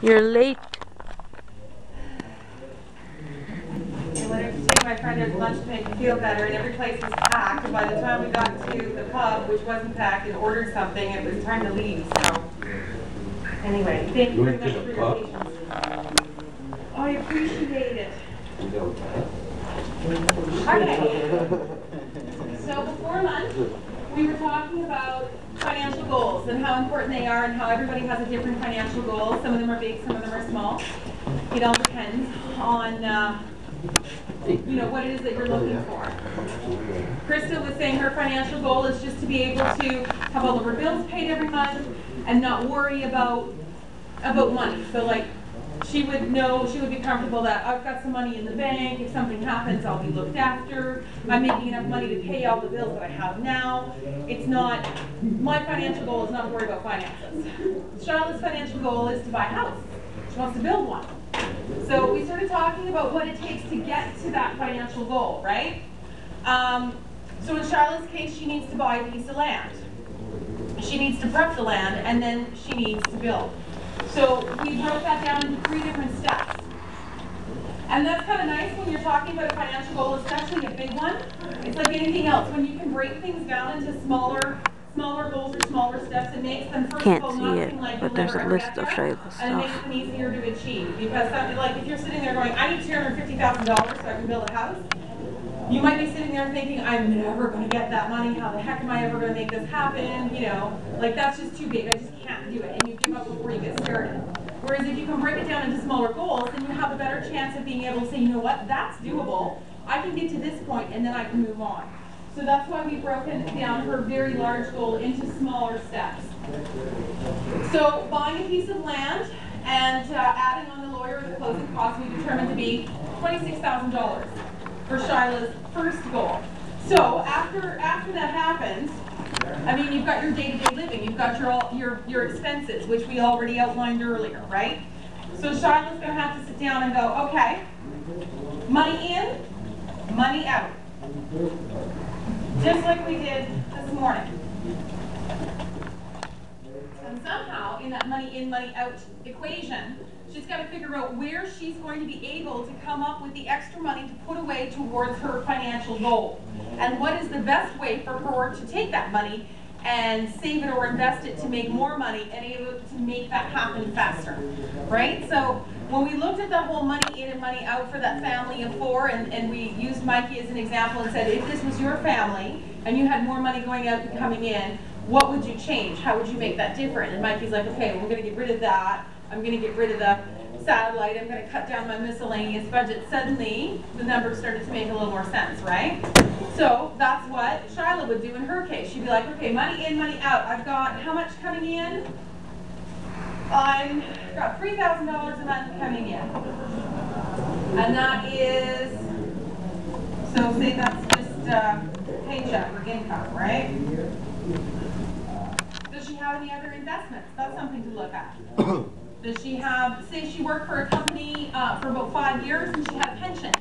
You're late. I went to take my friend there's lunch to make me feel better, and every place was packed. And by the time we got to the pub, which wasn't packed, and ordered something, it was time to leave. So, anyway, thank you very much for your patience. I appreciate it. Okay. So before lunch, we were talking about financial goals and how important they are, and how everybody has a different financial goal. Some of them are big, some of them are small. It all depends on what it is that you're looking for. Krista was saying her financial goal is just to be able to have all of her bills paid every month and not worry about money. So like she would be comfortable that I've got some money in the bank. If something happens, I'll be looked after. I'm making enough money to pay all the bills that I have now. It's not, my financial goal is not to worry about finances. Charlotte's financial goal is to buy a house. She wants to build one. So we started talking about what it takes to get to that financial goal, right? So in Charlotte's case, she needs to buy a piece of land. She needs to prep the land, and then she needs to build. So we broke that down into 3 different steps. And that's kind of nice when you're talking about a financial goal, especially a big one. It's like anything else. When you can break things down into smaller goals or smaller steps, it makes them, first of all, not seem like But there's a list of Shayla's and it makes them easier to achieve. Because like if you're sitting there going, I need $250,000 so I can build a house, you might be sitting there thinking, I'm never going to get that money. How the heck am I ever going to make this happen? You know, like that's just too big. I just can't do it. And you give up before you get started. Whereas if you can break it down into smaller goals, then you have a better chance of being able to say, you know what, that's doable. I can get to this point and then I can move on. So that's why we've broken down her very large goal into smaller steps. So buying a piece of land and adding on the lawyer or the closing costs we determined to be $26,000 for Shyla's first goal. So after that happens, I mean, you've got your day-to-day living, you've got your expenses, which we already outlined earlier, right? So Shyla's going to have to sit down and go, okay, money in, money out. Just like we did this morning. And somehow, in that money in, money out equation, she's got to figure out where she's going to be able to come up with the extra money to put away towards her financial goal. And what is the best way for her to take that money and save it or invest it to make more money and able to make that happen faster, right? So when we looked at the whole money in and money out for that family of 4, and we used Mikey as an example and said, if this was your family and you had more money going out than coming in, what would you change? How would you make that different? And Mikey's like, okay, well, we're going to get rid of that. I'm going to get rid of the satellite. I'm going to cut down my miscellaneous budget. Suddenly, the numbers started to make a little more sense, right? So that's what Shyla would do in her case. She'd be like, okay, money in, money out. I've got how much coming in? I've got $3,000 a month coming in. And that is, so say that's just paycheck or income, right? Does she have any other investments? That's something to look at. Does she have, say she worked for a company for about 5 years and she had a pension.